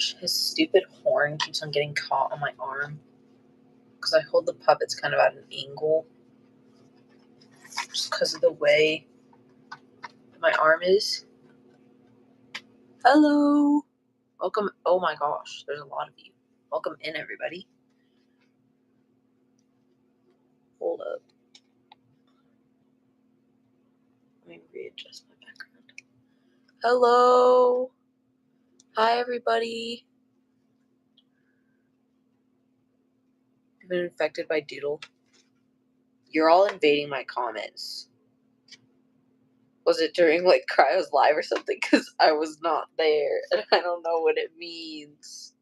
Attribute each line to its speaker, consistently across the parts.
Speaker 1: gosh, his stupid horn keeps on getting caught on my arm. Because I hold the puppets kind of at an angle. Just because of the way my arm is. Hello! Welcome. Oh my gosh, there's a lot of you. Welcome in, everybody. Hold up. Let me readjust my background. Hello! Hi, everybody. I've been infected by Doodle. You're all invading my comments. Was it during, like, Cryo's live or something? Because I was not there, and I don't know what it means.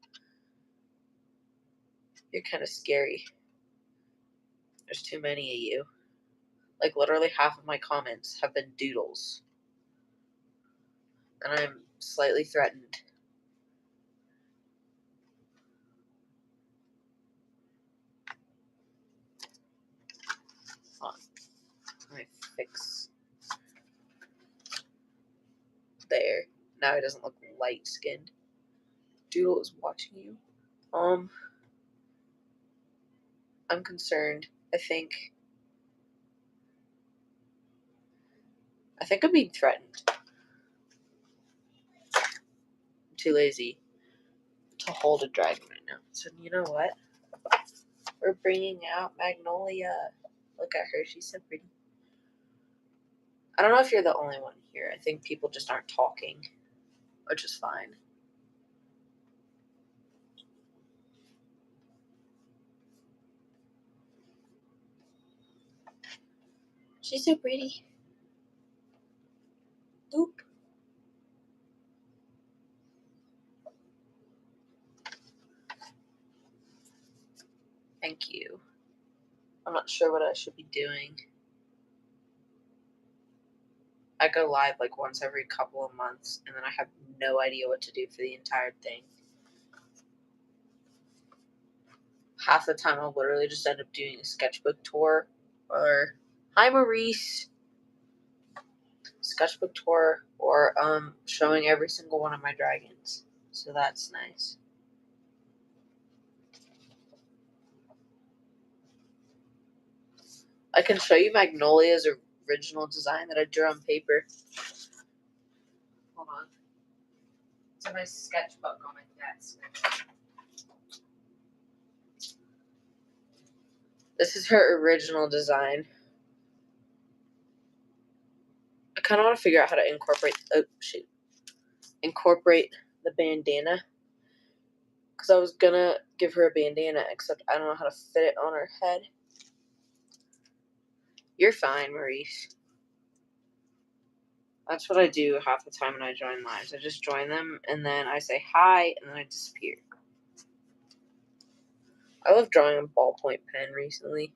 Speaker 1: You're kind of scary. There's too many of you. Like, literally half of my comments have been doodles. And I'm slightly threatened. Hold on. Let me fix. There. Now he doesn't look light-skinned. Doodle is watching you. I'm concerned. I think I'm being threatened. I'm too lazy to hold a dragon right now. So you know what? We're bringing out Magnolia. Look at her. She's so pretty. I don't know if you're the only one here. I think people just aren't talking, which is fine. She's so pretty. Boop. Thank you. I'm not sure what I should be doing. I go live like once every couple of months, and then I have no idea what to do for the entire thing. Half the time I'll literally just end up doing a sketchbook tour, or hi Maurice, sketchbook tour, or showing every single one of my dragons. So that's nice. I can show you Magnolia's original design that I drew on paper. Hold on. It's in my sketchbook on my desk. This is her original design. I kind of want to figure out how to incorporate the bandana. Because I was going to give her a bandana, except I don't know how to fit it on her head. You're fine, Maurice. That's what I do half the time when I join lives. I just join them, and then I say hi, and then I disappear. I love drawing a ballpoint pen recently.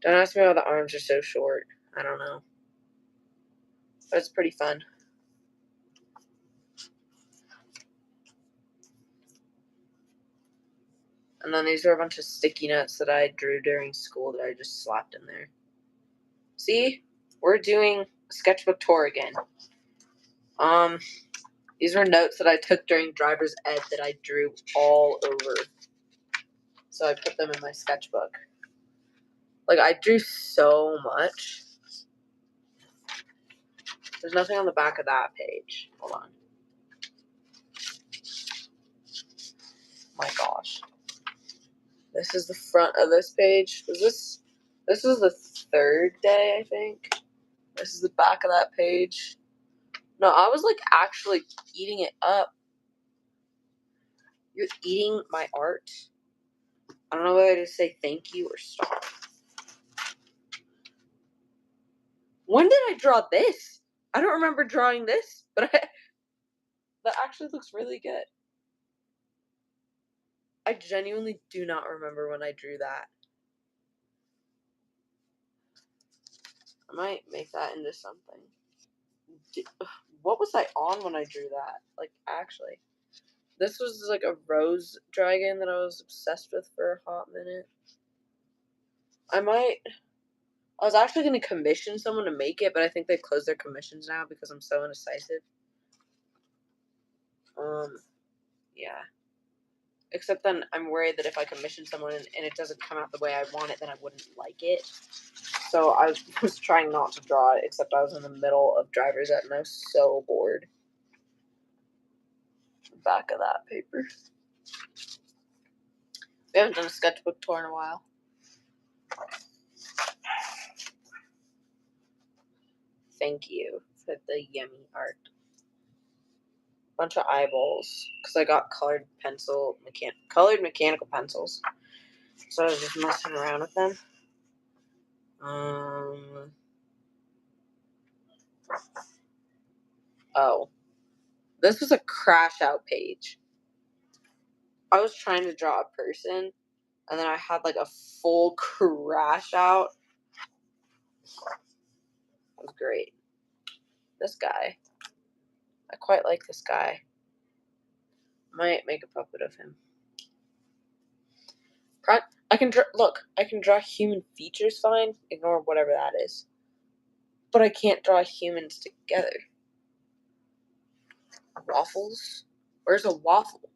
Speaker 1: Don't ask me why the arms are so short. I don't know. But it's pretty fun. And then these are a bunch of sticky notes that I drew during school that I just slapped in there. See? We're doing a sketchbook tour again. These were notes that I took during driver's ed that I drew all over. So I put them in my sketchbook. Like, I drew so much. There's nothing on the back of that page. Hold on. My gosh. This is the front of this page. This is the third day, I think. This is the back of that page. No, I was, like, actually eating it up. You're eating my art? I don't know whether to say thank you or stop. When did I draw this? I don't remember drawing this, but that actually looks really good. I genuinely do not remember when I drew that. I might make that into something. What was I on when I drew that? Like, actually. This was like a rose dragon that I was obsessed with for a hot minute. I was actually going to commission someone to make it, but I think they've closed their commissions now because I'm so indecisive. Yeah. Except then I'm worried that if I commission someone and it doesn't come out the way I want it, then I wouldn't like it. So I was trying not to draw it, except I was in the middle of driver's ed and I was so bored. Back of that paper. We haven't done a sketchbook tour in a while. Thank you for the yummy art. Bunch of eyeballs, because I got colored mechanical pencils. So I was just messing around with them. Oh. This was a crash out page. I was trying to draw a person, and then I had like a full crash out. It was great. This guy. I quite like this guy. Might make a puppet of him. I can draw human features fine. Ignore whatever that is. But I can't draw humans together. Waffles? Where's a waffle?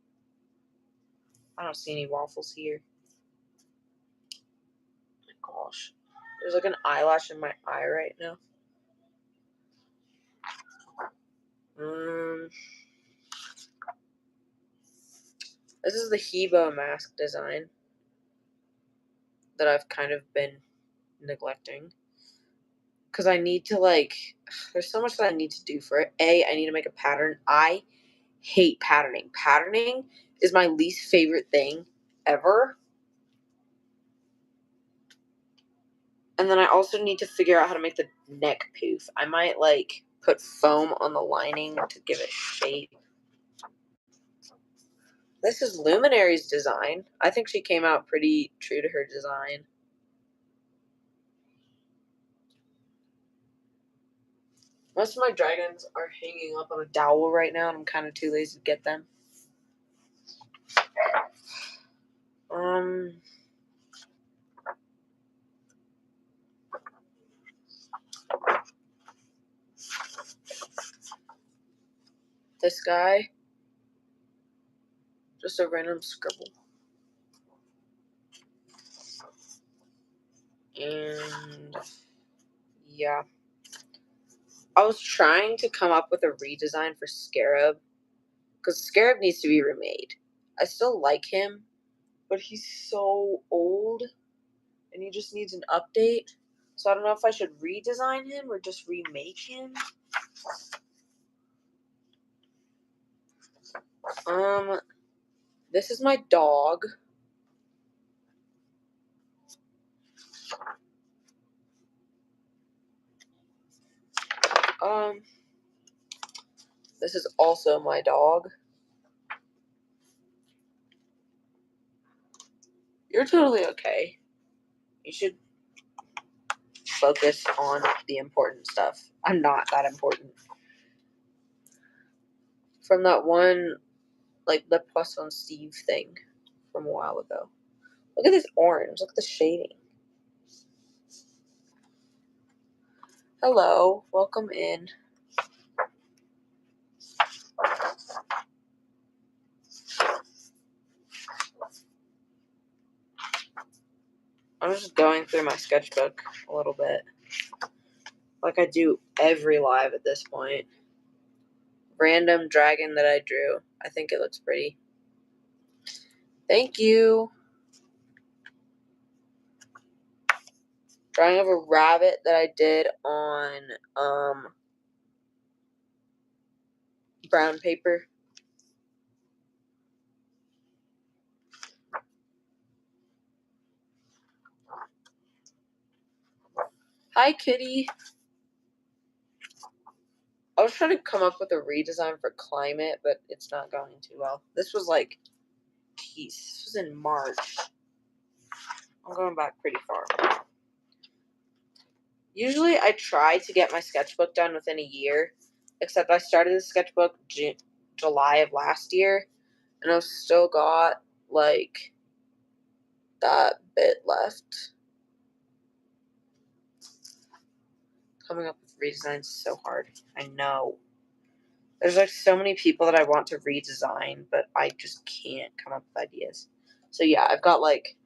Speaker 1: I don't see any waffles here. Oh my gosh. There's like an eyelash in my eye right now. This is the Hebo mask design that I've kind of been neglecting. Because I need to, there's so much that I need to do for it. I need to make a pattern. I hate patterning. Patterning is my least favorite thing ever. And then I also need to figure out how to make the neck poof. I might, put foam on the lining to give it shape. This is Luminary's design. I think she came out pretty true to her design. Most of my dragons are hanging up on a dowel right now, and I'm kind of too lazy to get them. This guy. Just a random scribble. And yeah. I was trying to come up with a redesign for Scarab, because Scarab needs to be remade. I still like him, but he's so old, and he just needs an update. So I don't know if I should redesign him or just remake him. This is my dog. This is also my dog. You're totally okay. You should focus on the important stuff. I'm not that important. From that one, the Poisson Steve thing from a while ago. Look at this orange. Look at the shading. Hello. Welcome in. I'm just going through my sketchbook a little bit. Like I do every live at this point. Random dragon that I drew. I think it looks pretty. Thank you. Drawing of a rabbit that I did on brown paper. Hi, kitty. I was trying to come up with a redesign for climate, but it's not going too well. This was this was in March. I'm going back pretty far. Usually I try to get my sketchbook done within a year, except I started the sketchbook July of last year, and I've still got, that bit left. Coming up with redesigns is so hard. I know. There's like so many people that I want to redesign, but I just can't come up with ideas. So yeah, I've got like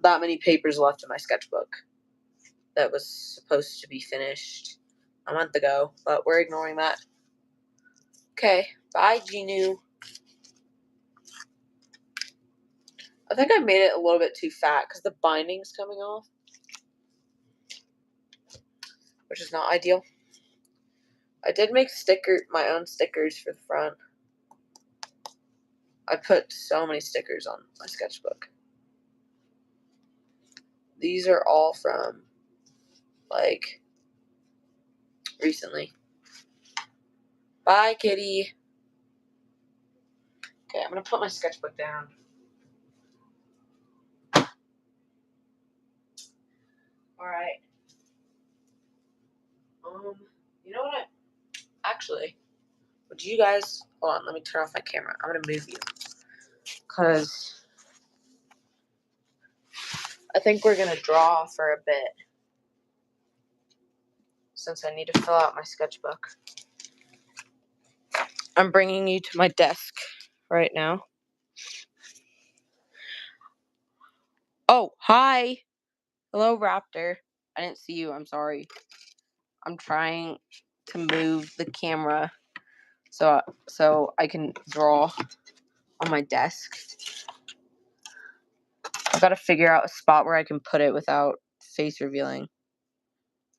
Speaker 1: that many papers left in my sketchbook that was supposed to be finished a month ago, but we're ignoring that. Okay, bye, Genu. I think I made it a little bit too fat because the binding's coming off, which is not ideal. I did make my own stickers for the front. I put so many stickers on my sketchbook. These are all from, like, recently. Bye, kitty. Okay, I'm gonna put my sketchbook down. Alright. You know what actually, would you guys, hold on, let me turn off my camera. I'm gonna move you. Because I think we're gonna draw for a bit. Since I need to fill out my sketchbook. I'm bringing you to my desk right now. Oh, hi. Hello, Raptor. I didn't see you. I'm sorry. I'm trying to move the camera so I can draw on my desk. I've got to figure out a spot where I can put it without face revealing.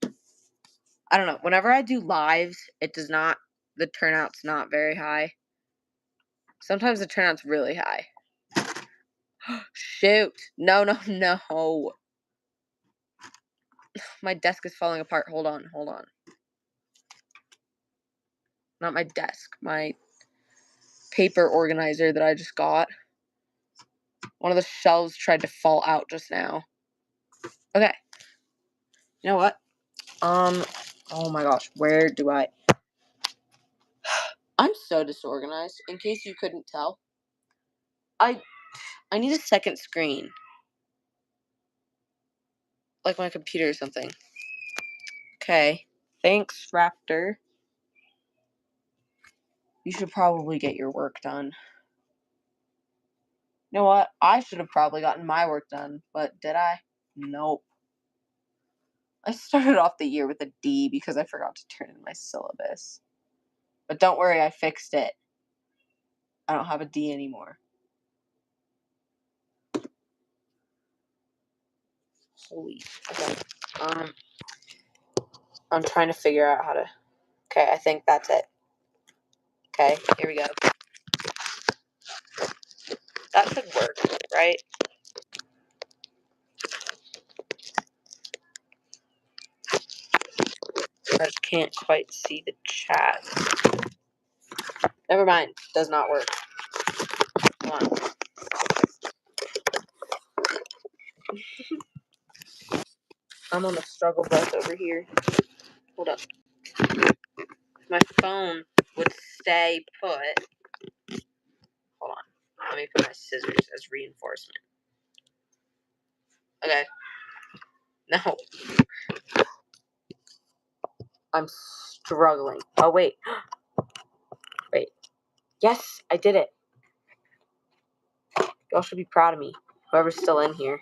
Speaker 1: I don't know. Whenever I do lives, the turnout's not very high. Sometimes the turnout's really high. Shoot. No. My desk is falling apart. Hold on. Not my desk. My paper organizer that I just got. One of the shelves tried to fall out just now. Okay. You know what? Oh my gosh. Where do I... I'm so disorganized. In case you couldn't tell. I need a second screen. Like my computer or something. Okay. Thanks, Raptor. You should probably get your work done. You know what? I should have probably gotten my work done, but did I? Nope. I started off the year with a D because I forgot to turn in my syllabus. But don't worry, I fixed it. I don't have a D anymore. Holy. Okay. I'm trying to figure out how to... Okay, I think that's it. Okay, here we go. That should work, right? I just can't quite see the chat. Never mind. Does not work. Come on. I'm on the struggle bus over here. Hold up. If my phone would stay put. Hold on. Let me put my scissors as reinforcement. Okay. No. I'm struggling. Oh, wait. Wait. Yes, I did it. Y'all should be proud of me. Whoever's still in here.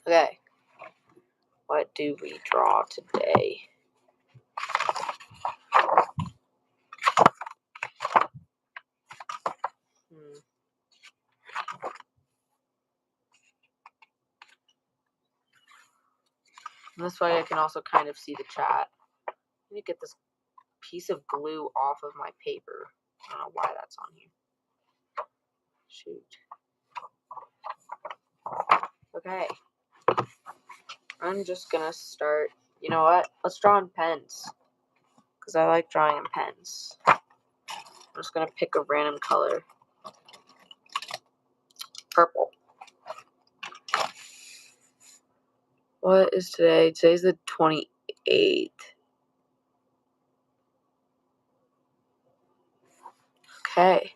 Speaker 1: Okay. What do we draw today? This way I can also kind of see the chat. Let me get this piece of glue off of my paper. I don't know why that's on here. Shoot. Okay. I'm just gonna start. You know what? Let's draw in pens. Because I like drawing in pens. I'm just gonna pick a random color. Purple. What is today? Today's the 28th. Okay.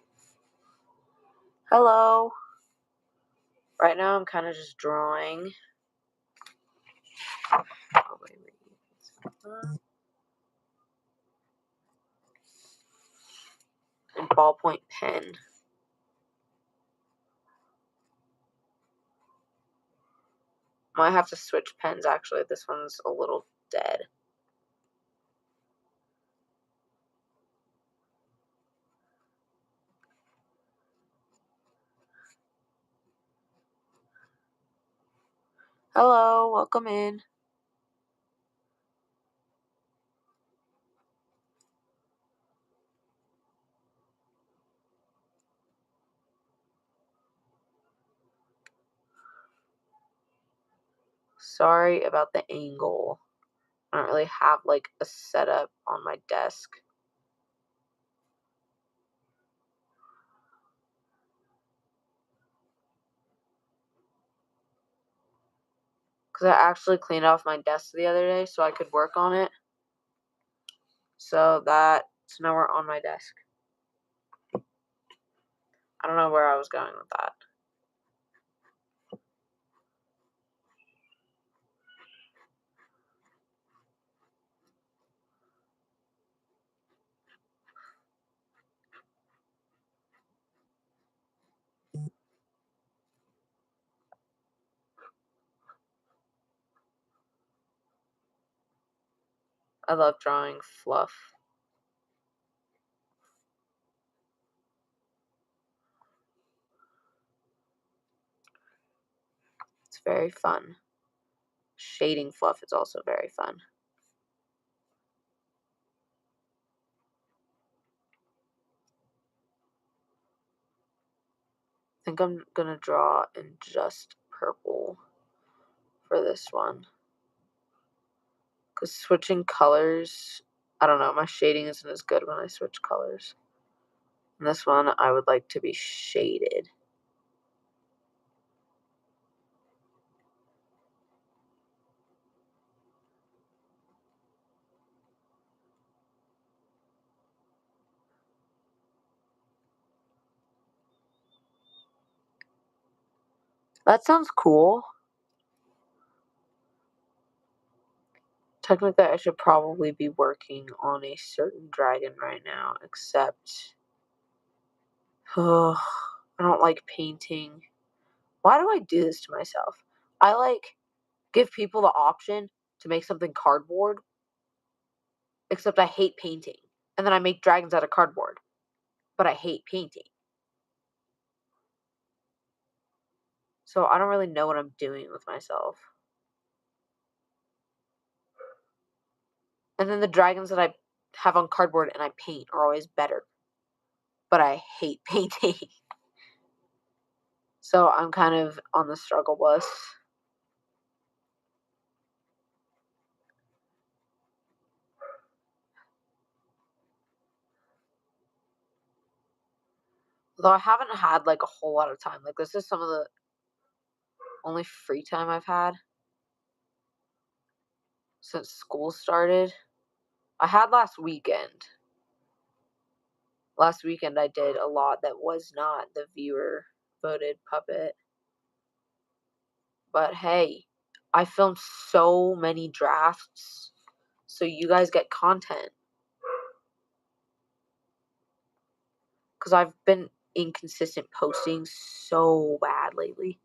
Speaker 1: Hello. Right now I'm kind of just drawing. Oh, wait. ballpoint pen. Might have to switch pens, actually. This one's a little dead. Hello, welcome in. Sorry about the angle. I don't really have like a setup on my desk. Because I actually cleaned off my desk the other day so I could work on it. So now we're on my desk. I don't know where I was going with that. I love drawing fluff. It's very fun. Shading fluff is also very fun. I think I'm gonna draw in just purple for this one. Because switching colors, I don't know, my shading isn't as good when I switch colors. And this one I would like to be shaded. That sounds cool. Technically, I should probably be working on a certain dragon right now, except I don't like painting. Why do I do this to myself? I like give people the option to make something cardboard, except I hate painting. And then I make dragons out of cardboard, but I hate painting. So I don't really know what I'm doing with myself. And then the dragons that I have on cardboard and I paint are always better. But I hate painting. So I'm kind of on the struggle bus. Though I haven't had like a whole lot of time. Like this is some of the only free time I've had since school started. I had last weekend. Last weekend I did a lot that was not the viewer voted puppet. But hey, I filmed so many drafts, so you guys get content. Because I've been inconsistent posting so bad lately.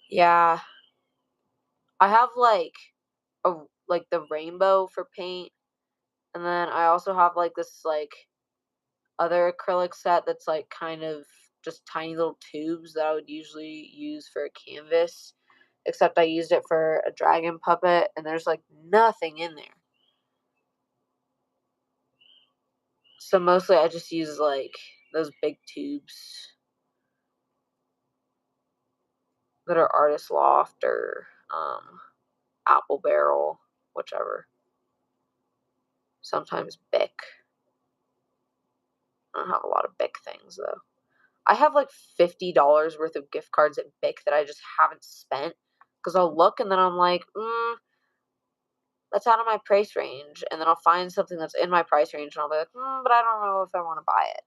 Speaker 1: Yeah. I have like the rainbow for paint, and then I also have like this like other acrylic set that's like kind of just tiny little tubes that I would usually use for a canvas, except I used it for a dragon puppet and there's like nothing in there. So mostly I just use like those big tubes that are Artist Loft or Apple Barrel, whichever. Sometimes Bic. I don't have a lot of Bic things though. I have like $50 worth of gift cards at Bic that I just haven't spent because I'll look and then I'm like, that's out of my price range. And then I'll find something that's in my price range and I'll be like, but I don't know if I want to buy it.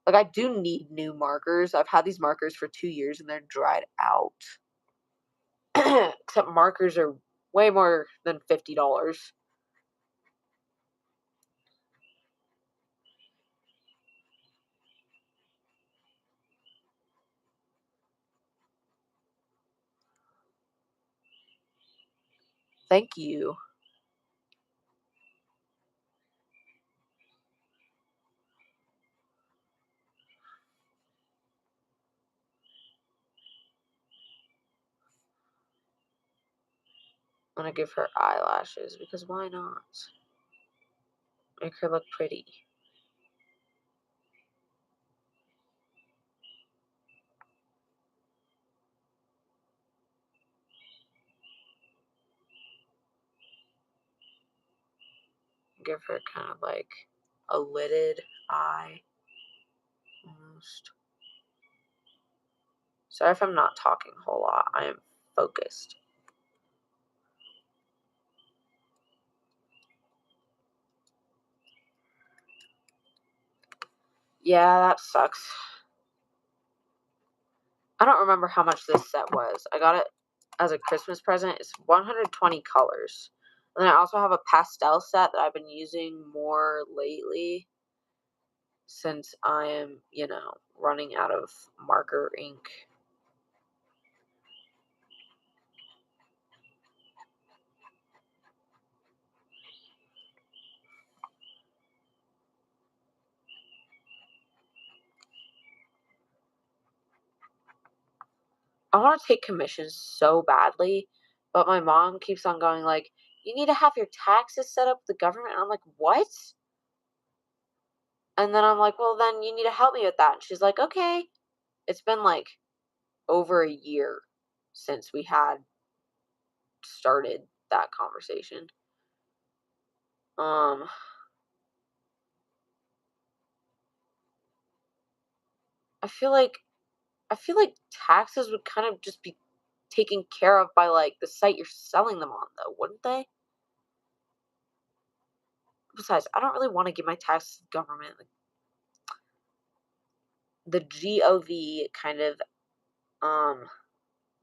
Speaker 1: Like, I do need new markers. I've had these markers for 2 years and they're dried out. Except markers are way more than $50. Thank you. I'm gonna give her eyelashes because why not? Make her look pretty. Give her kind of like a lidded eye almost. Sorry if I'm not talking a whole lot. I am focused. Yeah, that sucks. I don't remember how much this set was. I got it as a Christmas present. It's 120 colors. And then I also have a pastel set that I've been using more lately since I am, running out of marker ink. I want to take commissions so badly, but my mom keeps on going like, you need to have your taxes set up with the government. And I'm like, what? And then I'm like, well, then you need to help me with that. And she's like, okay. It's been like over a year since we had started that conversation. I feel like taxes would kind of just be taken care of by like the site you're selling them on, though, wouldn't they? Besides, I don't really want to give my taxes to the government. Like, the GOV kind of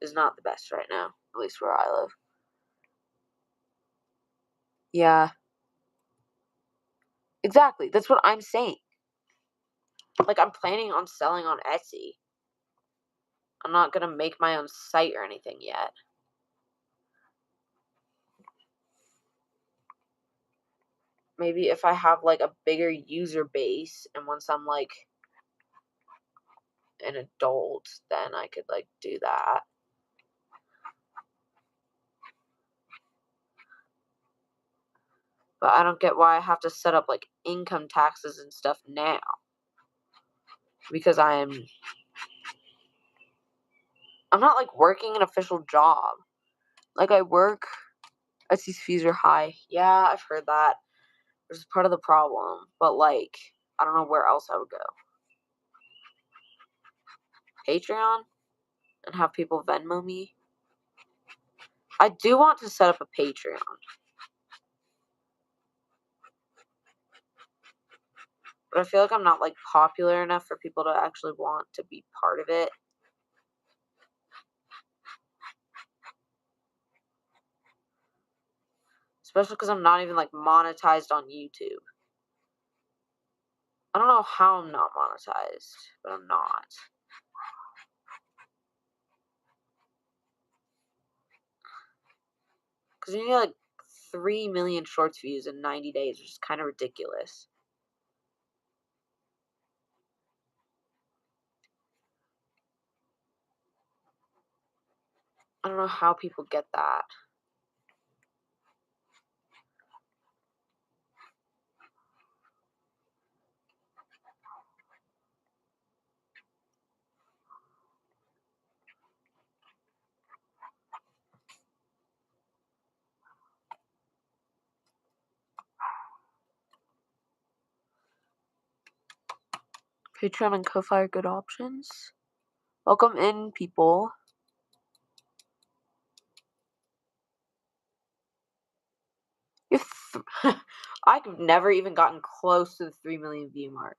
Speaker 1: is not the best right now, at least where I live. Yeah. Exactly. That's what I'm saying. Like, I'm planning on selling on Etsy. I'm not gonna make my own site or anything yet. Maybe if I have like a bigger user base and once I'm like an adult, then I could like do that. But I don't get why I have to set up like income taxes and stuff now. Because I'm not like working an official job. Like I work, Etsy's fees are high. Yeah, I've heard that. Which is part of the problem. But like, I don't know where else I would go. Patreon? And have people Venmo me? I do want to set up a Patreon. But I feel like I'm not like popular enough for people to actually want to be part of it. Especially because I'm not even like monetized on YouTube. I don't know how I'm not monetized, but I'm not. Because you need like 3 million shorts views in 90 days, which is kind of ridiculous. I don't know how people get that. Patreon and Ko-Fi are good options. Welcome in, people. I've never even gotten close to the 3 million view mark.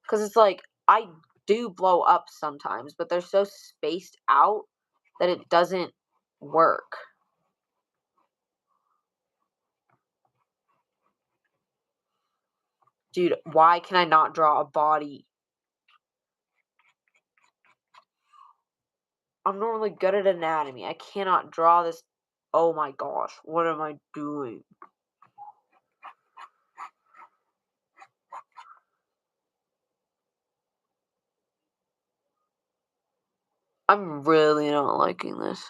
Speaker 1: Because it's like, I do blow up sometimes, but they're so spaced out that it doesn't work. Dude, why can I not draw a body? I'm normally good at anatomy. I cannot draw this. Oh my gosh, what am I doing? I'm really not liking this.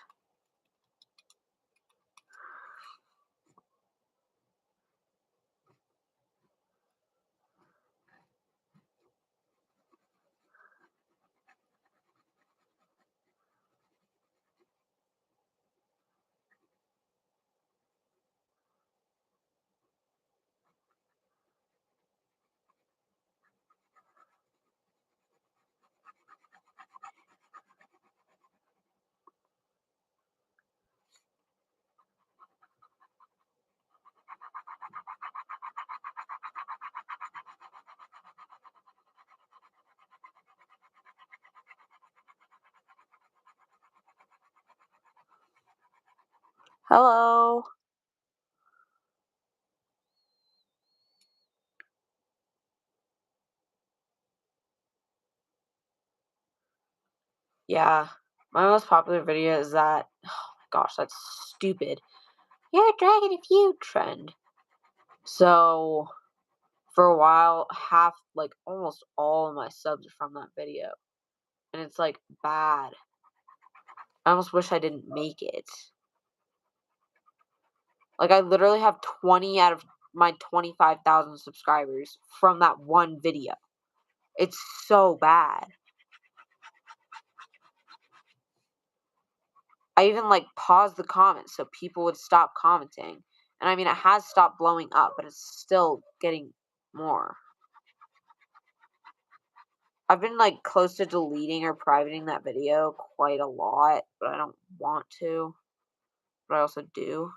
Speaker 1: Hello. Yeah, my most popular video is that, oh my gosh, that's stupid. You're a dragon if you trend. So, for a while, almost all of my subs are from that video. And it's, like, bad. I almost wish I didn't make it. Like, I literally have 20 out of my 25,000 subscribers from that one video. It's so bad. I even, paused the comments so people would stop commenting. And, I mean, it has stopped blowing up, but it's still getting more. I've been, close to deleting or privating that video quite a lot, but I don't want to. But I also do.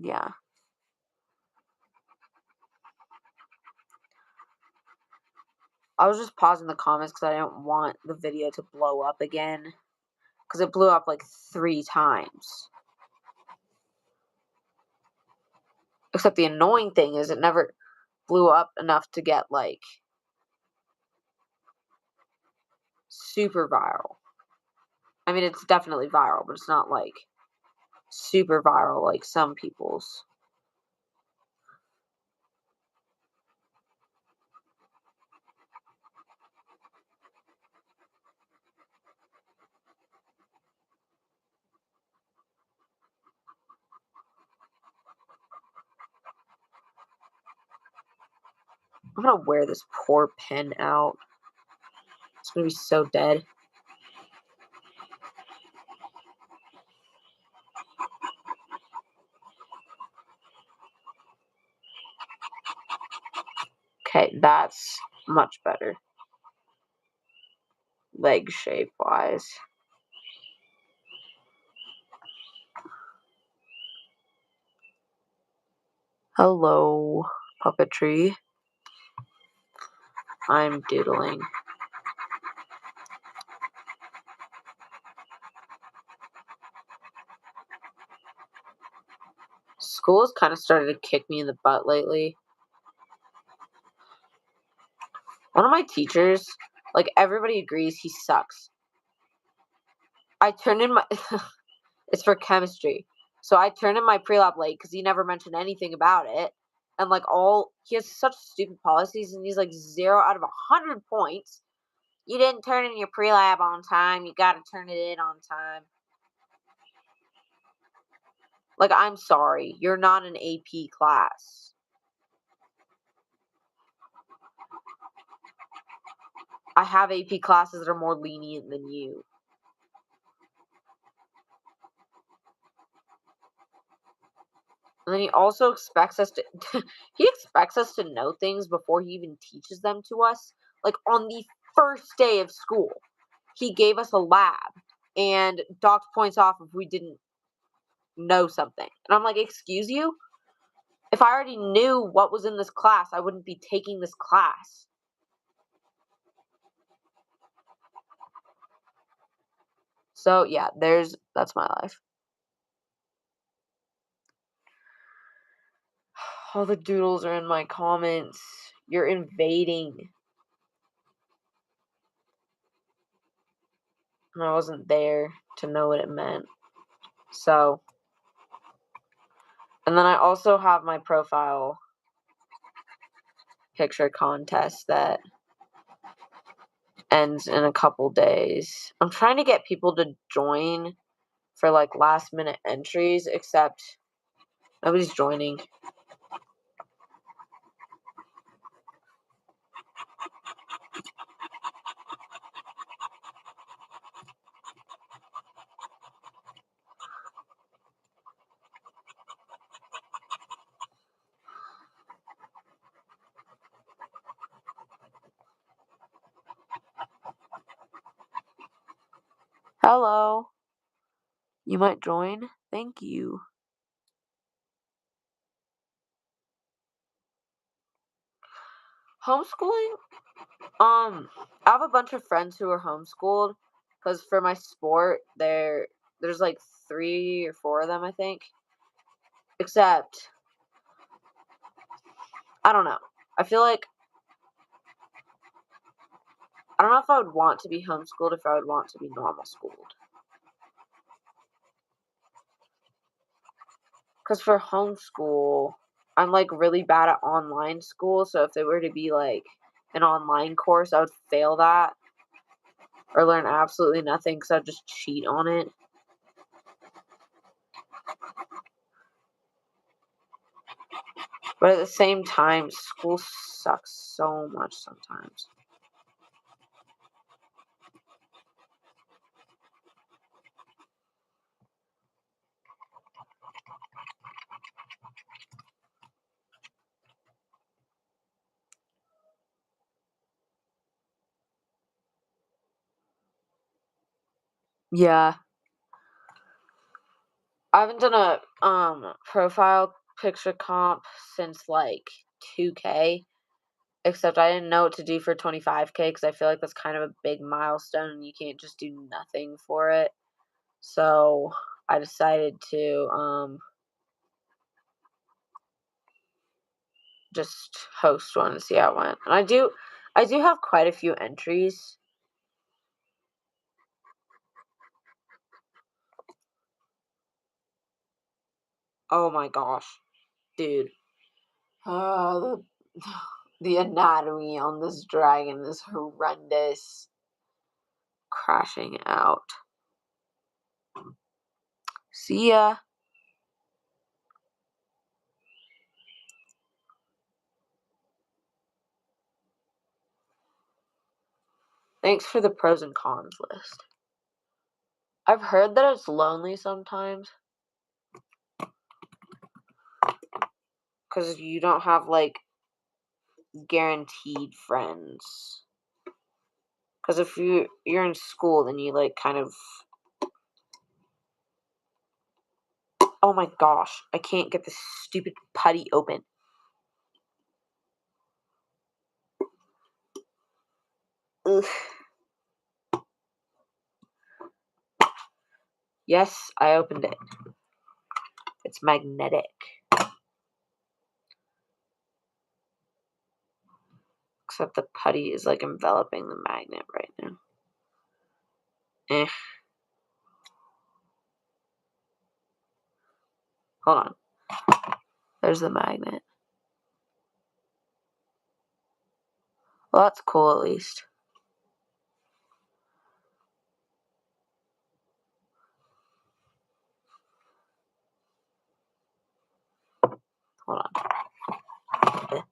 Speaker 1: Yeah. I was just pausing the comments because I don't want the video to blow up again. Because it blew up, 3 times. Except the annoying thing is it never blew up enough to get, super viral. I mean, it's definitely viral, but it's not, super viral like some people's. I'm gonna wear this poor pen out. It's gonna be so dead. Okay, that's much better. Leg shape wise. Hello, puppetry. I'm doodling. School has kind of started to kick me in the butt lately. One of my teachers, everybody agrees he sucks. I turned in my it's for chemistry. So I turned in my pre-lab late because he never mentioned anything about it. And he has such stupid policies, and he's 0 out of 100 points. You didn't turn in your pre-lab on time. You got to turn it in on time. I'm sorry, you're not an AP class. I have AP classes that are more lenient than you. And then he also expects us to he expects us to know things before he even teaches them to us. On the first day of school, he gave us a lab and docked points off if we didn't know something. And I'm like, excuse you? If I already knew what was in this class, I wouldn't be taking this class. So yeah, that's my life. All the doodles are in my comments. You're invading. And I wasn't there to know what it meant. So, and then I also have my profile picture contest that ends in a couple days. I'm trying to get people to join for like last minute entries, except nobody's joining. Hello. You might join. Thank you. Homeschooling? I have a bunch of friends who are homeschooled because for my sport, there's like 3 or 4 of them, I think. Except, I don't know. I feel like I don't know if I would want to be homeschooled if I would want to be normal schooled. Because for homeschool, I'm like really bad at online school. So if there were to be like an online course, I would fail that or learn absolutely nothing because I'd just cheat on it. But at the same time, school sucks so much sometimes. Yeah. I haven't done a profile picture comp since like 2K, except I didn't know what to do for 25K because I feel like that's kind of a big milestone and you can't just do nothing for it. So I decided to just host one and see how it went. And I do have quite a few entries. Oh my gosh, dude. The the anatomy on this dragon is horrendous. Crashing out. See ya. Thanks for the pros and cons list. I've heard that it's lonely sometimes because you don't have like guaranteed friends. Because if you're in school, then you like kind of. Oh my gosh, I can't get this stupid putty open. Ugh. Yes, I opened it. It's magnetic. Except the putty is like enveloping the magnet right now. Eh. Hold on. There's the magnet. Well, that's cool at least. Hold on.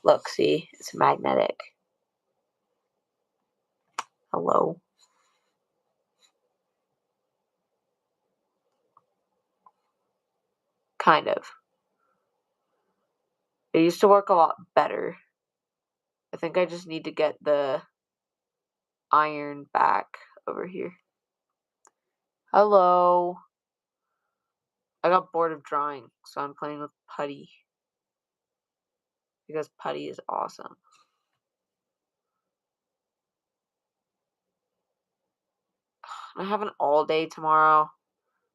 Speaker 1: Look, see? It's magnetic. Hello? Kind of. It used to work a lot better. I think I just need to get the iron back over here. Hello? I got bored of drawing, so I'm playing with putty. Because putty is awesome. I have an all day tomorrow,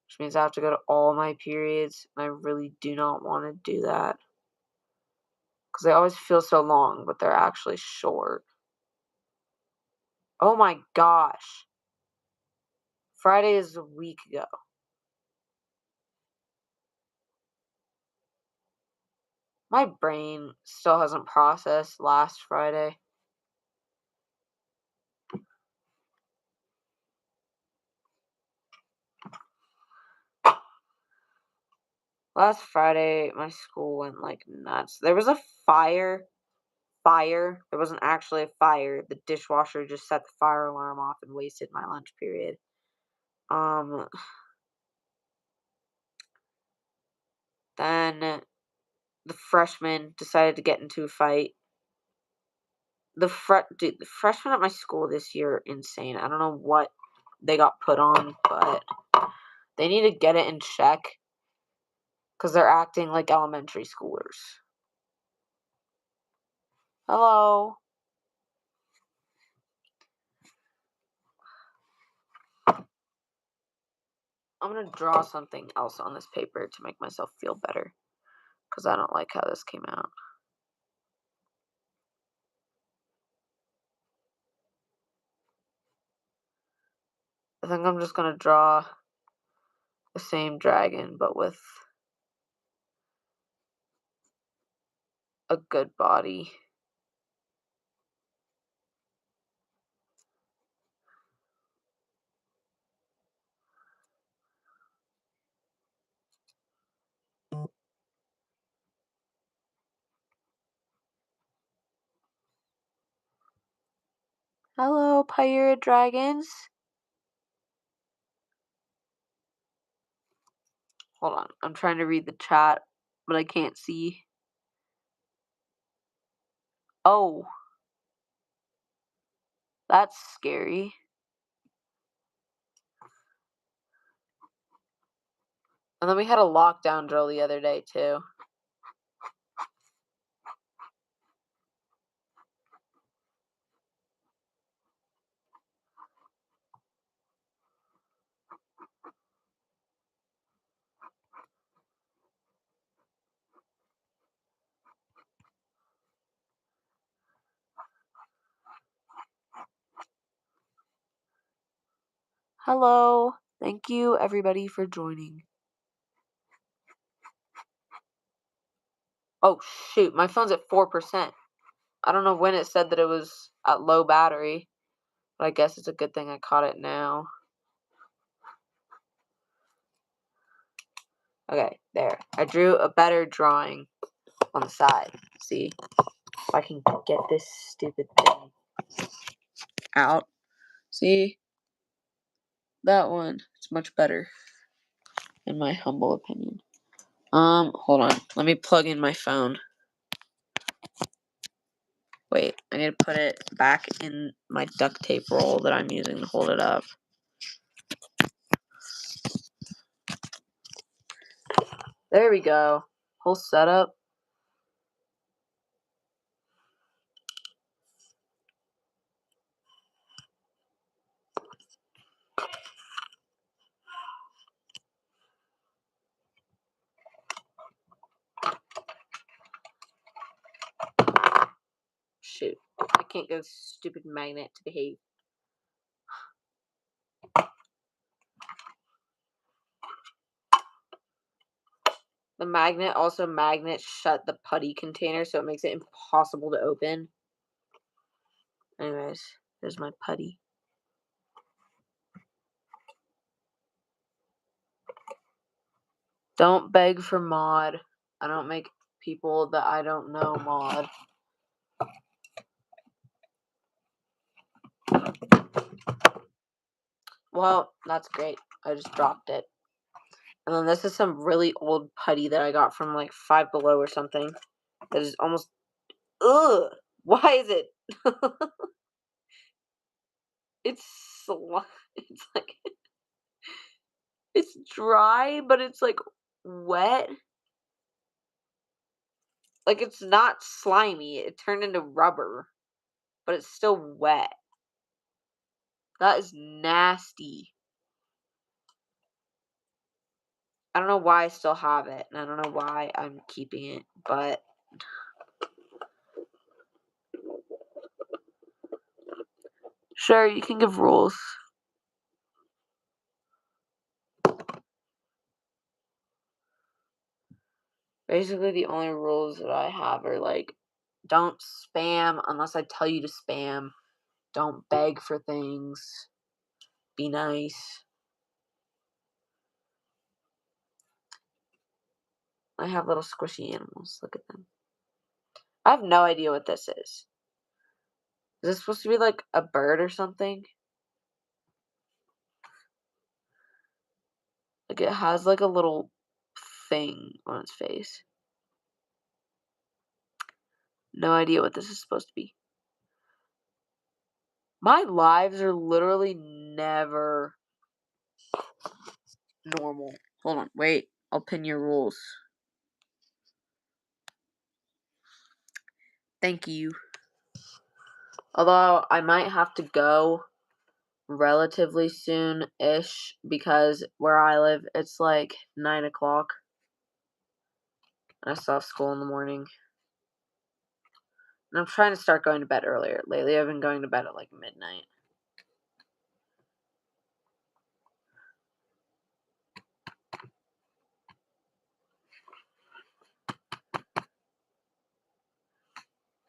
Speaker 1: which means I have to go to all my periods, and I really do not want to do that. Because they always feel so long, but they're actually short. Oh my gosh. Friday is a week ago. My brain still hasn't processed last Friday. Last Friday, my school went like nuts. There was a fire. There wasn't actually a fire. The dishwasher just set the fire alarm off and wasted my lunch period. Then the freshmen decided to get into a fight. The freshmen at my school this year are insane. I don't know what they got put on, but they need to get it in check because they're acting like elementary schoolers. Hello. I'm going to draw something else on this paper to make myself feel better because I don't like how this came out. I think I'm just going to draw the same dragon, but with a good body. Hello, pirate dragons. Hold on, I'm trying to read the chat, but I can't see. Oh. That's scary. And then we had a lockdown drill the other day, too. Hello. Thank you, everybody, for joining. Oh, shoot. My phone's at 4%. I don't know when it said that it was at low battery, but I guess it's a good thing I caught it now. Okay, there. I drew a better drawing on the side. See? If I can get this stupid thing out. See? That one. It's much better, in my humble opinion. Hold on. Let me plug in my phone. Wait, I need to put it back in my duct tape roll that I'm using to hold it up. There we go. Whole setup. Shoot. I can't get this stupid magnet to behave. The magnet also magnets shut the putty container, so it makes it impossible to open. Anyways, there's my putty. Don't beg for mod. I don't make people that I don't know mod. Well, that's great. I just dropped it. And then this is some really old putty that I got from like Five Below or something. That is almost... Ugh! Why is it... It's like... It's dry, but it's like wet. Like it's not slimy. It turned into rubber, but it's still wet. That is nasty. I don't know why I still have it, and I don't know why I'm keeping it, but sure, you can give rules. Basically, the only rules that I have are like, don't spam unless I tell you to spam. Don't beg for things. Be nice. I have little squishy animals. Look at them. I have no idea what this is. Is this supposed to be like a bird or something? Like it has like a little thing on its face. No idea what this is supposed to be. My lives are literally never normal. Hold on, wait. I'll pin your rules. Thank you. Although I might have to go relatively soon-ish because where I live, it's like 9 o'clock. And I still have school in the morning. And I'm trying to start going to bed earlier. Lately, I've been going to bed at like midnight.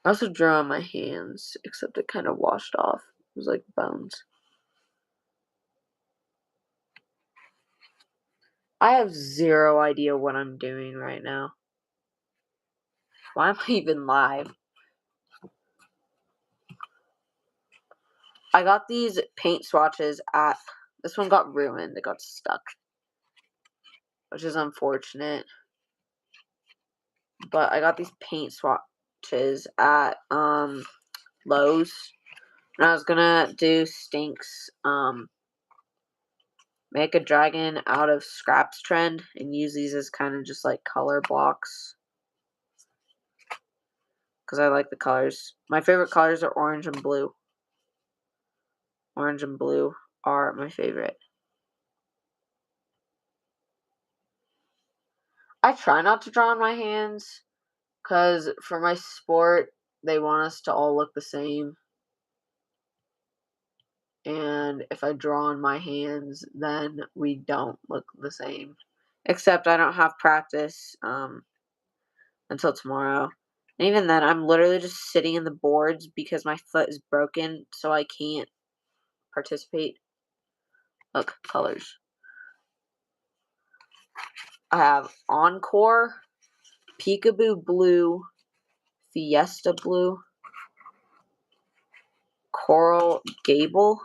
Speaker 1: I also drew on my hands, except it kind of washed off. It was like bones. I have zero idea what I'm doing right now. Why am I even live? I got these paint swatches at... This one got ruined. It got stuck. Which is unfortunate. But I got these paint swatches at Lowe's. And I was gonna do Stink's make a dragon out of scraps trend and use these as kind of just like color blocks. Because I like the colors. My favorite colors are orange and blue. Orange and blue are my favorite. I try not to draw on my hands. Because for my sport, they want us to all look the same. And if I draw on my hands, then we don't look the same. Except I don't have practice until tomorrow. And even then, I'm literally just sitting in the boards because my foot is broken, so I can't participate. Look, colors. I have Encore, Peekaboo Blue, Fiesta Blue, Coral Gable,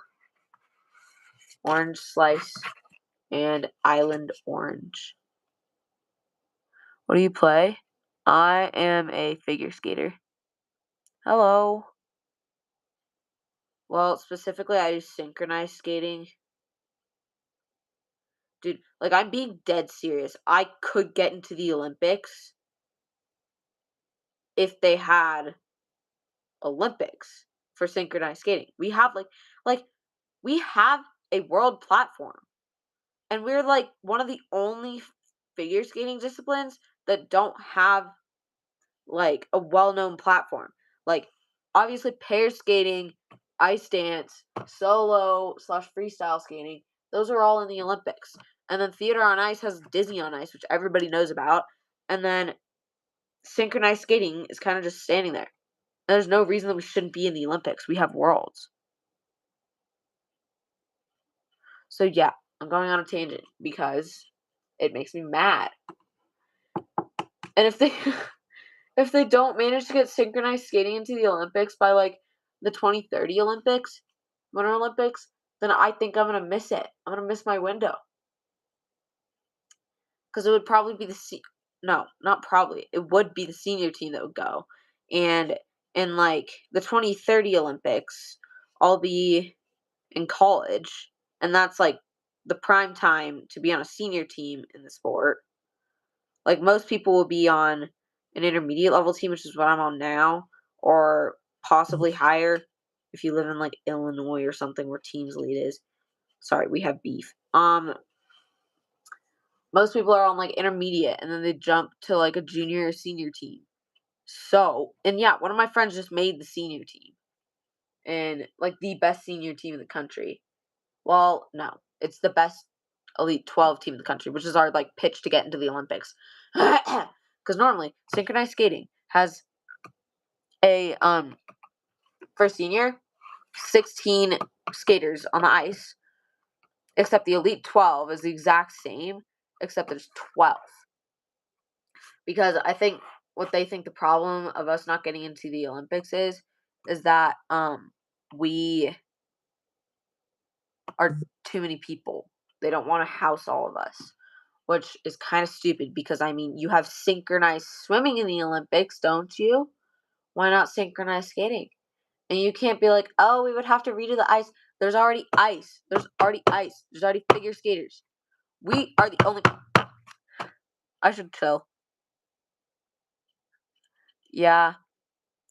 Speaker 1: Orange Slice, and Island Orange. What do you play? I am a figure skater. Hello. Well, specifically, I do synchronized skating. Dude, like, I'm being dead serious. I could get into the Olympics if they had Olympics for synchronized skating. We have, we have a world platform. And we're, like, one of the only figure skating disciplines that don't have, like, a well-known platform. Like, obviously, pair skating, ice dance, solo/freestyle skating, those are all in the Olympics. And then theater on ice has Disney on Ice, which everybody knows about. And then synchronized skating is kind of just standing there. And there's no reason that we shouldn't be in the Olympics. We have worlds. So yeah, I'm going on a tangent because it makes me mad. And if they if they don't manage to get synchronized skating into the Olympics by like the 2030 Olympics, Winter Olympics, then I think I'm gonna miss it. I'm gonna miss my window. Because it would probably be it would be the senior team that would go. And in like the 2030 Olympics, I'll be in college, and that's like the prime time to be on a senior team in the sport. Like most people will be on an intermediate level team, which is what I'm on now, or possibly higher if you live in like Illinois or something where teams lead is. Sorry, we have beef. most people are on like intermediate and then they jump to like a junior or senior team. So, and yeah, one of my friends just made the senior team and like the best senior team in the country. Well, no, it's the best Elite 12 team in the country, which is our like pitch to get into the Olympics. Because normally synchronized skating has a for senior 16 skaters on the ice, except the Elite 12 is the exact same, except there's 12. Because I think what they think the problem of us not getting into the Olympics is that we are too many people. They don't want to house all of us, which is kind of stupid because I mean, you have synchronized swimming in the Olympics, don't you? Why not synchronized skating? And you can't be like, oh, we would have to redo the ice. There's already ice. There's already ice. There's already figure skaters. We are the only. I should chill. Yeah,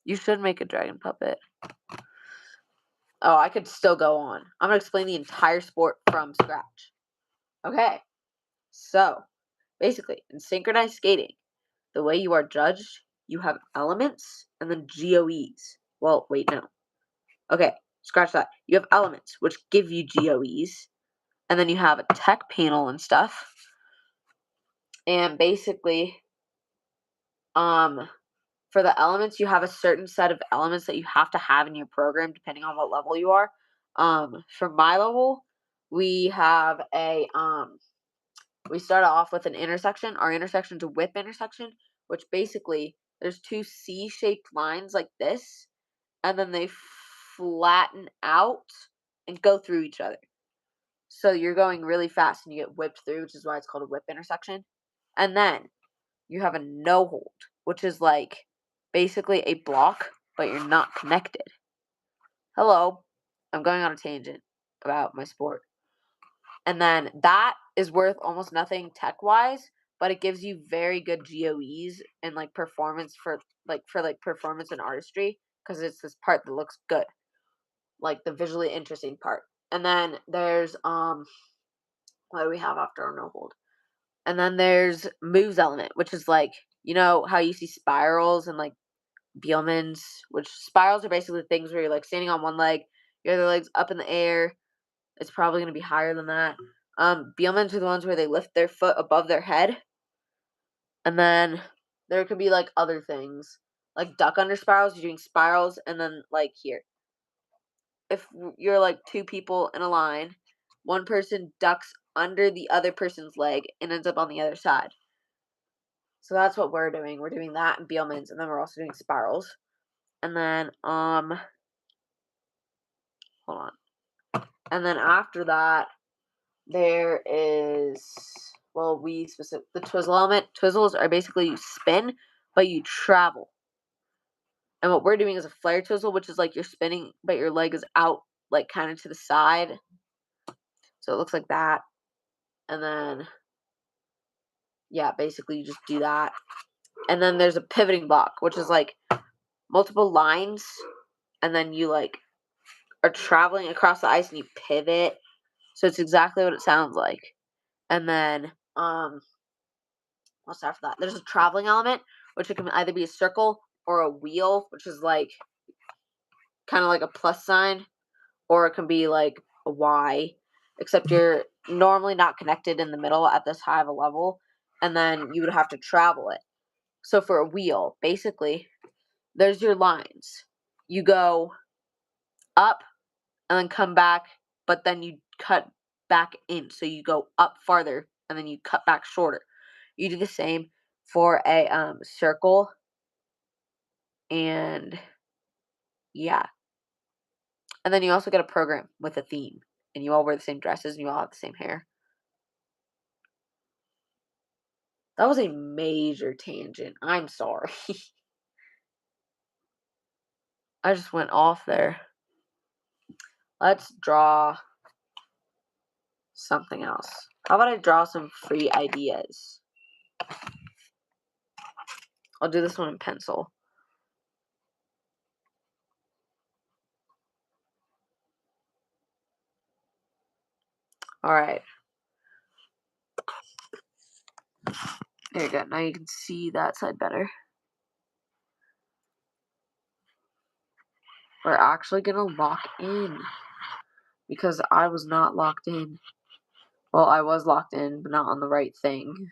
Speaker 1: you should make a dragon puppet. Oh, I could still go on. I'm going to explain the entire sport from scratch. Okay, so basically, in synchronized skating, the way you are judged, you have elements and then GOEs. Well, wait, no. Okay, scratch that. You have elements, which give you GOEs, and then you have a tech panel and stuff. And basically, for the elements, you have a certain set of elements that you have to have in your program, depending on what level you are. For my level, we have we start off with an intersection. Our intersection is a whip intersection, which basically there's two C-shaped lines like this, and then they flatten out and go through each other. So you're going really fast and you get whipped through, which is why it's called a whip intersection. And then you have a no hold, which is like basically a block, but you're not connected. Hello, I'm going on a tangent about my sport. And then that is worth almost nothing tech wise, but it gives you very good GOEs and like performance for performance and artistry because it's this part that looks good, like the visually interesting part. And then there's what do we have after our no hold? And then there's moves element, which is like, you know how you see spirals and like Bielmans, which spirals are basically things where you're like standing on one leg, your other leg's up in the air. It's probably going to be higher than that. Bielmans are the ones where they lift their foot above their head. And then there could be like other things, like duck under spirals. You're doing spirals, and then like here, if you're like two people in a line, one person ducks under the other person's leg and ends up on the other side. So that's what we're doing. We're doing that in Bielmans, and then we're also doing spirals. And then hold on. And then after that, there is the twizzle element. Twizzles are basically you spin, but you travel. And what we're doing is a flare twizzle, which is like you're spinning, but your leg is out, like kind of to the side. So it looks like that. And then, yeah, basically you just do that. And then there's a pivoting block, which is like multiple lines, and then you like are traveling across the ice and you pivot. So it's exactly what it sounds like. And then what's after that? There's a traveling element, which it can either be a circle or a wheel, which is like kind of like a plus sign, or it can be like a Y, except you're normally not connected in the middle at this high of a level, and then you would have to travel it. So for a wheel, basically, there's your lines. You go up and then come back, but then you cut back in. So you go up farther and then you cut back shorter. You do the same for a circle, and yeah. And then you also get a program with a theme, and you all wear the same dresses and you all have the same hair. That was a major tangent. I'm sorry. I just went off there. Let's draw something else. How about I draw some free ideas? I'll do this one in pencil. All right. There you go. Now you can see that side better. We're actually gonna lock in because I was not locked in. Well, I was locked in, but not on the right thing.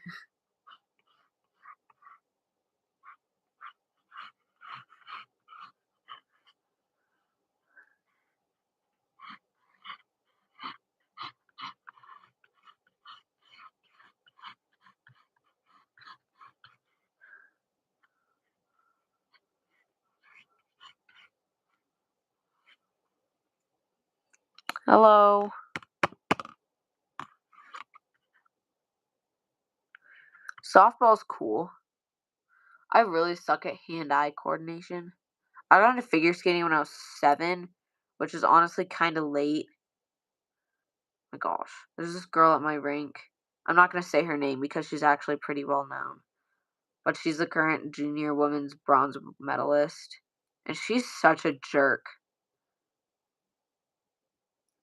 Speaker 1: Hello. Softball's cool. I really suck at hand-eye coordination. I got into figure skating when I was 7, which is honestly kind of late. My gosh. There's this girl at my rink. I'm not going to say her name because she's actually pretty well known. But she's the current junior women's bronze medalist. And she's such a jerk.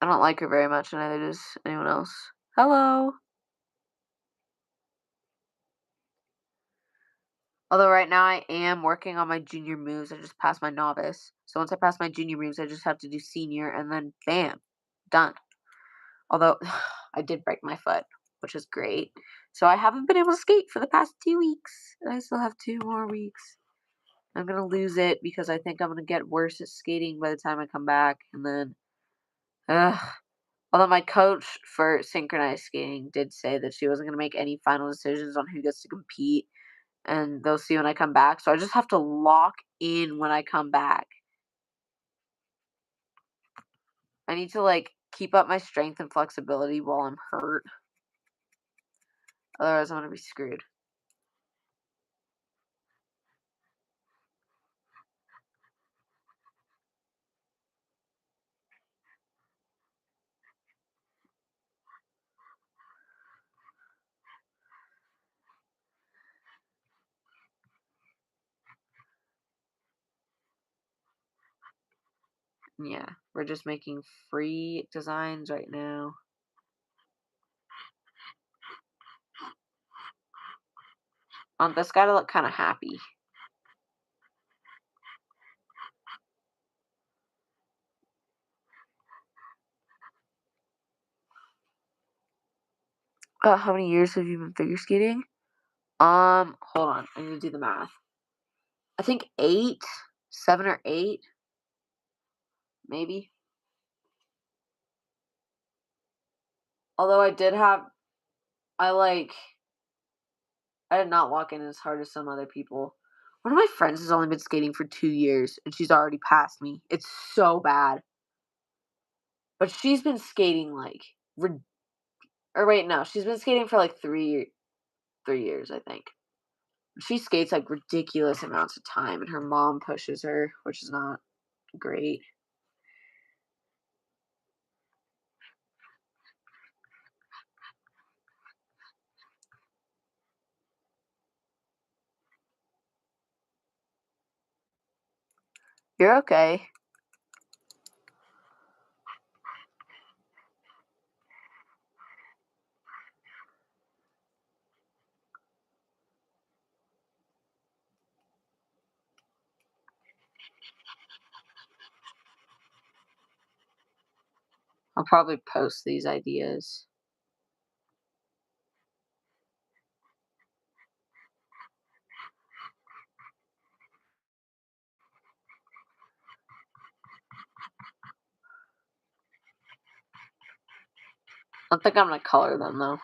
Speaker 1: I don't like her very much, and neither does anyone else. Hello. Although right now I am working on my junior moves. I just passed my novice. So once I pass my junior moves, I just have to do senior, and then bam, done. Although I did break my foot, which is great. So I haven't been able to skate for the past 2 weeks. And I still have 2 more weeks. I'm going to lose it because I think I'm going to get worse at skating by the time I come back. And then, although my coach for synchronized skating did say that she wasn't going to make any final decisions on who gets to compete. And they'll see when I come back. So I just have to lock in when I come back. I need to, keep up my strength and flexibility while I'm hurt. Otherwise, I'm going to be screwed. Yeah, we're just making free designs right now. I want this guy to look kind of happy. How many years have you been figure skating? Hold on. I need to do the math. I think 8, 7 or 8, maybe. Although I did not walk in as hard as some other people. One of my friends has only been skating for 2 years, and she's already passed me. It's so bad. But she's been skating she's been skating for 3 years, I think. She skates ridiculous amounts of time, and her mom pushes her, which is not great. You're okay. I'll probably post these ideas. I don't think I'm going to color them, though.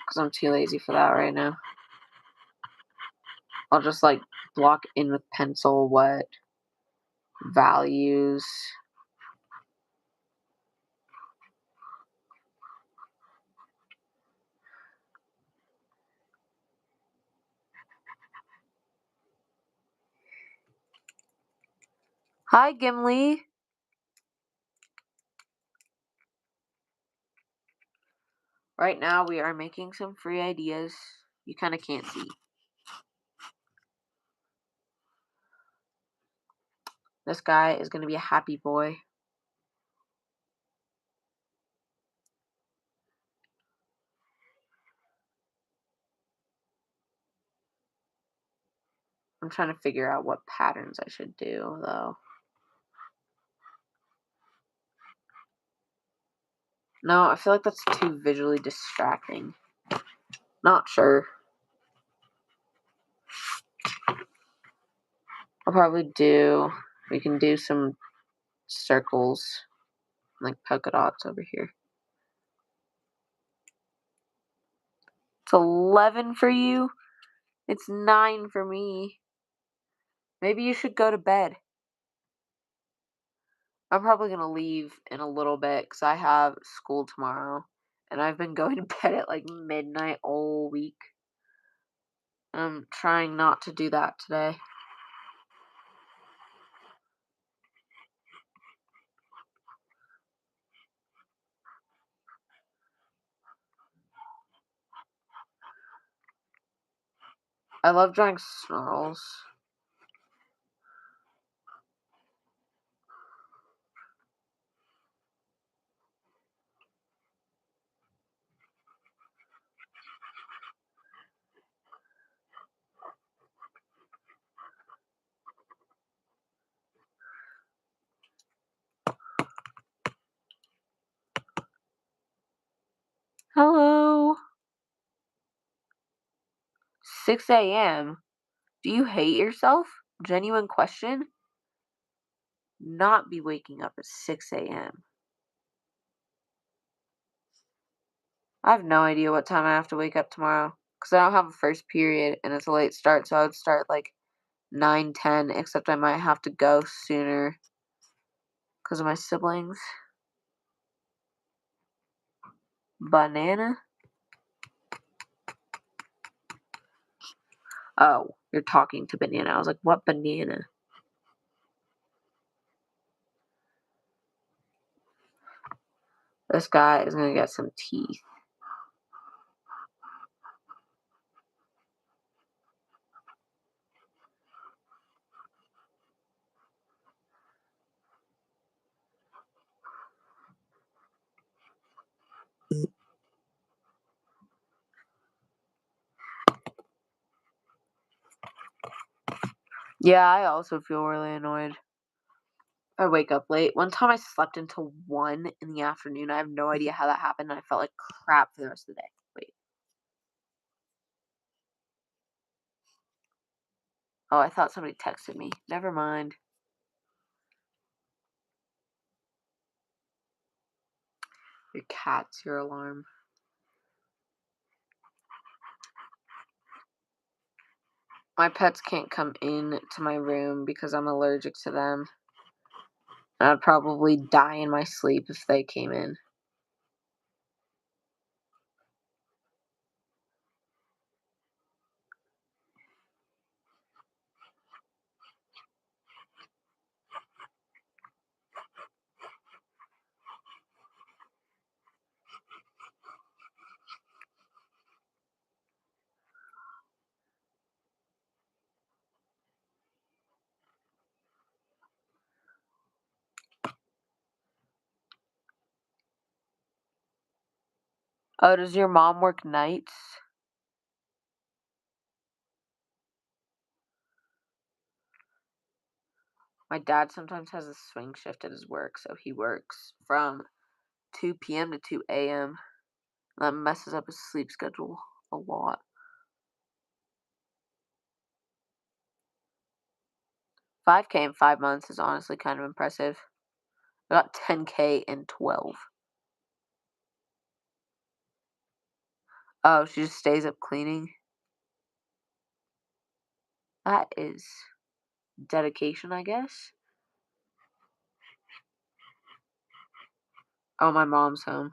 Speaker 1: Because I'm too lazy for that right now. I'll just, block in with pencil what values. Hi, Gimli. Right now, we are making some free ideas. You kind of can't see. This guy is going to be a happy boy. I'm trying to figure out what patterns I should do, though. No, I feel like that's too visually distracting. Not sure. I'll probably we can do some circles, like polka dots over here. It's 11 for you. It's 9 for me. Maybe you should go to bed. I'm probably going to leave in a little bit because I have school tomorrow. And I've been going to bed at like midnight all week. I'm trying not to do that today. I love drawing snarls. Hello. 6 a.m. Do you hate yourself? Genuine question. Not be waking up at 6 a.m. I have no idea what time I have to wake up tomorrow because I don't have a first period and it's a late start, so I would start like 9:10, except I might have to go sooner because of my siblings. Banana? Oh, you're talking to Banana. I was like, what banana? This guy is going to get some teeth. Yeah, I also feel really annoyed. I wake up late. One time I slept until 1 in the afternoon. I have no idea how that happened. And I felt like crap for the rest of the day. Wait. Oh, I thought somebody texted me. Never mind. Your cat's your alarm. My pets can't come in to my room because I'm allergic to them. And I'd probably die in my sleep if they came in. Oh, does your mom work nights? My dad sometimes has a swing shift at his work, so he works from 2 p.m. to 2 a.m. That messes up his sleep schedule a lot. 5K in 5 months is honestly kind of impressive. I got 10K in 12. Oh, she just stays up cleaning? That is dedication, I guess. Oh, my mom's home.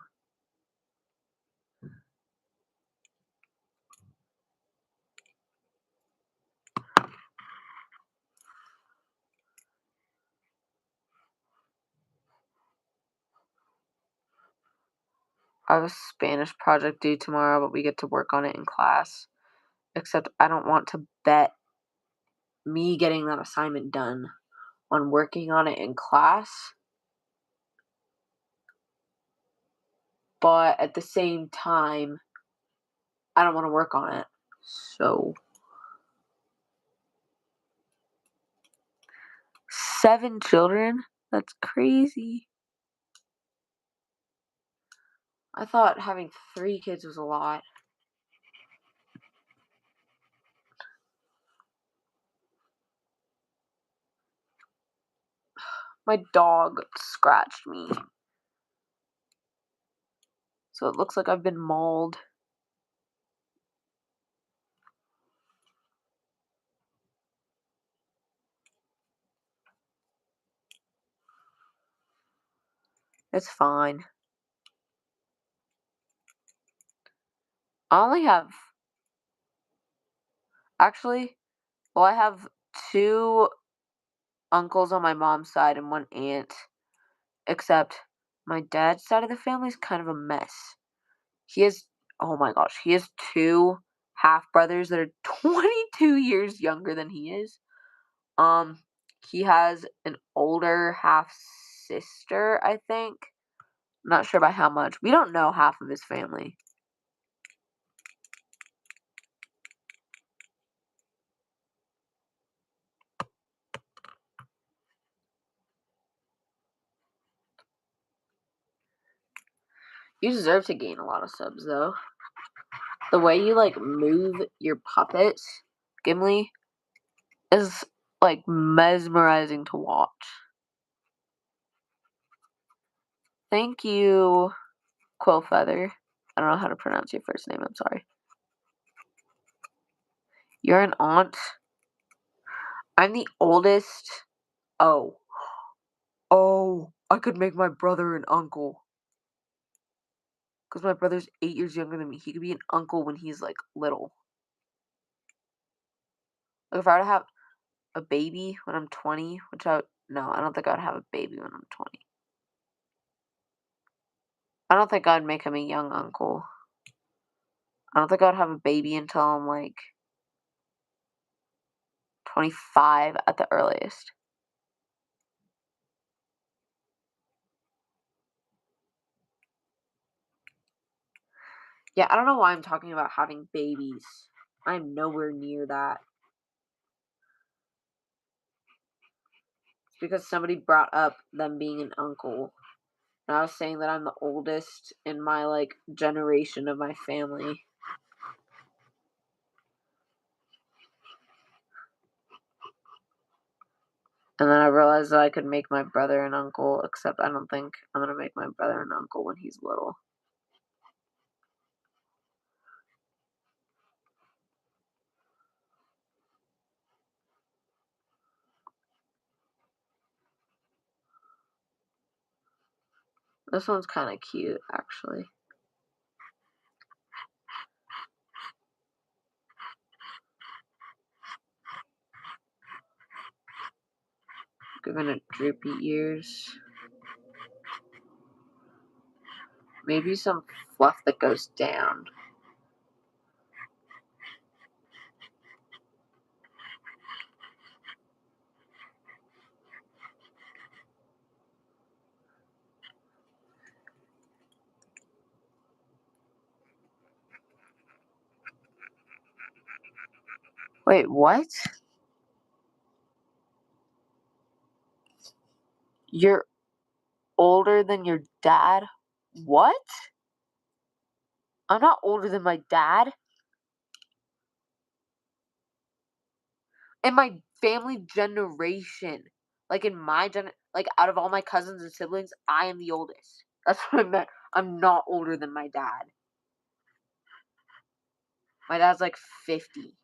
Speaker 1: I have a Spanish project due tomorrow, but we get to work on it in class. Except I don't want to bet me getting that assignment done on working on it in class. But at the same time, I don't want to work on it. So 7 children? That's crazy. I thought having 3 kids was a lot. My dog scratched me. So it looks like I've been mauled. It's fine. I only have... Actually, well, I have 2 uncles on my mom's side and 1 aunt. Except my dad's side of the family is kind of a mess. He has... Oh my gosh. He has 2 half-brothers that are 22 years younger than he is. He has an older half-sister, I think. I'm not sure by how much. We don't know half of his family. You deserve to gain a lot of subs, though. The way you, like, move your puppets, Gimli, is, like, mesmerizing to watch. Thank you, Quillfeather. I don't know how to pronounce your first name, I'm sorry. You're an aunt? I'm the oldest. Oh. Oh, I could make my brother an uncle. Because my brother's 8 years younger than me. He could be an uncle when he's, like, little. Like, if I were to have a baby when I'm 20, no, I don't think I'd have a baby when I'm 20. I don't think I'd make him a young uncle. I don't think I'd have a baby until I'm, like, 25 at the earliest. Yeah, I don't know why I'm talking about having babies. I'm nowhere near that. It's because somebody brought up them being an uncle. And I was saying that I'm the oldest in my, like, generation of my family. And then I realized that I could make my brother an uncle, except I don't think I'm going to make my brother an uncle when he's little. This one's kind of cute, actually. Giving it droopy ears. Maybe some fluff that goes down. Wait, what? You're older than your dad? What? I'm not older than my dad. In my family generation. Like, in my like, out of all my cousins and siblings, I am the oldest. That's what I meant. I'm not older than my dad. My dad's, like, 50.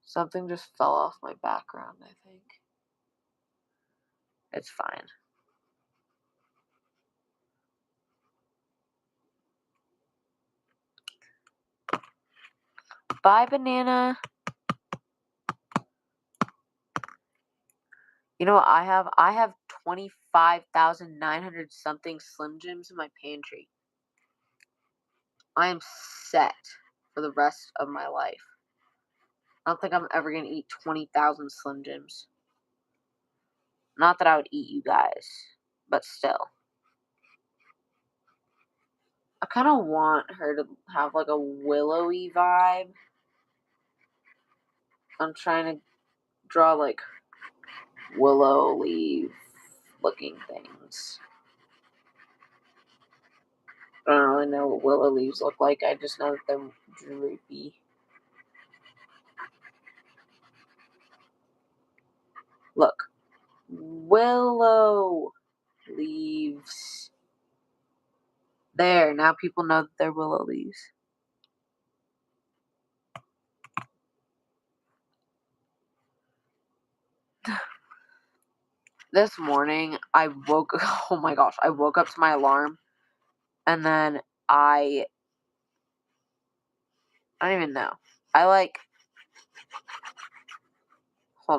Speaker 1: Something just fell off my background, I think. It's fine. Bye, banana. You know what I have? I have 25,900 something Slim Jims in my pantry. I am set for the rest of my life. I don't think I'm ever going to eat 20,000 Slim Jims. Not that I would eat you guys. but still. I kind of want her to have like a willowy vibe. I'm trying to draw like willow leaf looking things. I don't really know what willow leaves look like. I just know that they're droopy. Look. Willow leaves. There, now people know that they're willow leaves. This morning, I woke oh my gosh, I woke up to my alarm and then I don't even know. Hold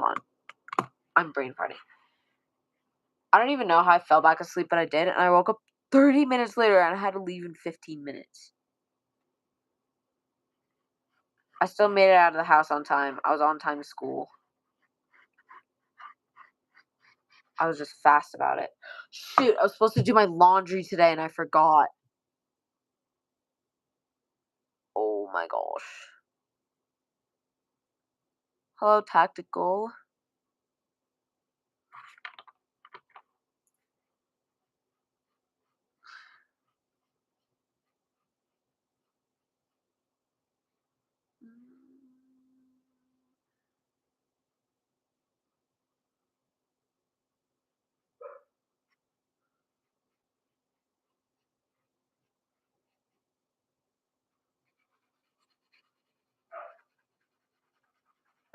Speaker 1: on. I'm brain farting. I don't even know how I fell back asleep, but I did, and I woke up 30 minutes later and I had to leave in 15 minutes. I still made it out of the house on time. I was on time to school. I was just fast about it. Shoot, I was supposed to do my laundry today and I forgot. Oh my gosh. Hello, Tactical.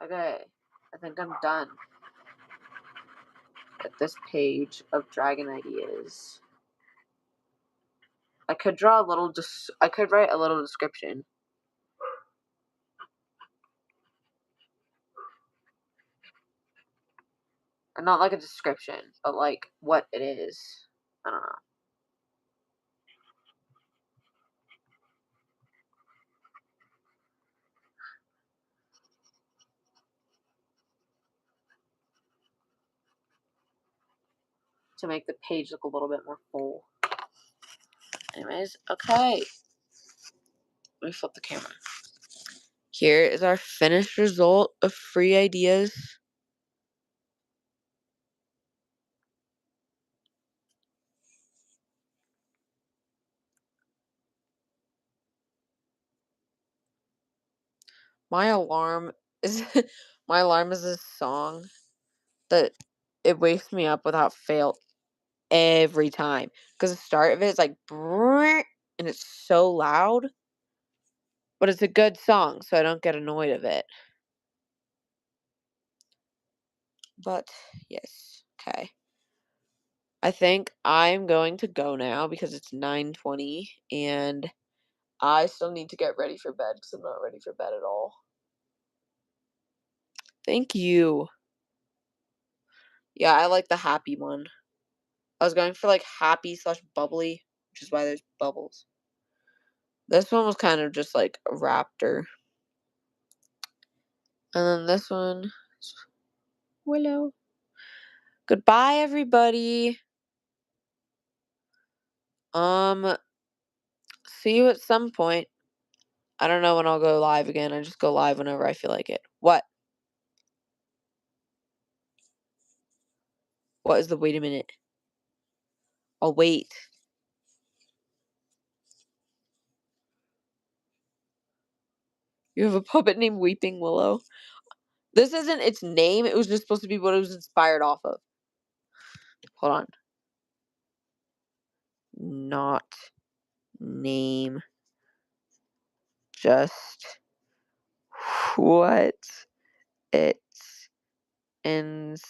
Speaker 1: Okay, I think I'm done with this page of dragon ideas. I could draw a little. I could write a little description. And not like a description, but like what it is. I don't know. To make the page look a little bit more full. Anyways, okay. Let me flip the camera. Here is our finished result of free ideas. My alarm is my alarm is this song that it wakes me up without fail every time. Because the start of it is like and it's so loud. But it's a good song, so I don't get annoyed of it. But yes, okay. I think I'm going to go now because it's 9:20 and I still need to get ready for bed because I'm not ready for bed at all. Thank you. Yeah, I like the happy one. I was going for like happy / bubbly, which is why there's bubbles. This one was kind of just like a raptor. And then this one, willow. Goodbye, everybody. See you at some point. I don't know when I'll go live again. I just go live whenever I feel like it. What? What is the wait a minute? I'll wait. You have a puppet named Weeping Willow? This isn't its name. It was just supposed to be what it was inspired off of. Hold on. Not name. Just what it's inspired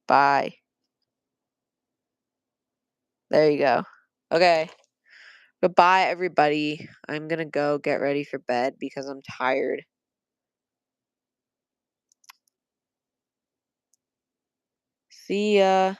Speaker 1: by. There you go. Okay. Goodbye, everybody. I'm gonna go get ready for bed because I'm tired. See ya.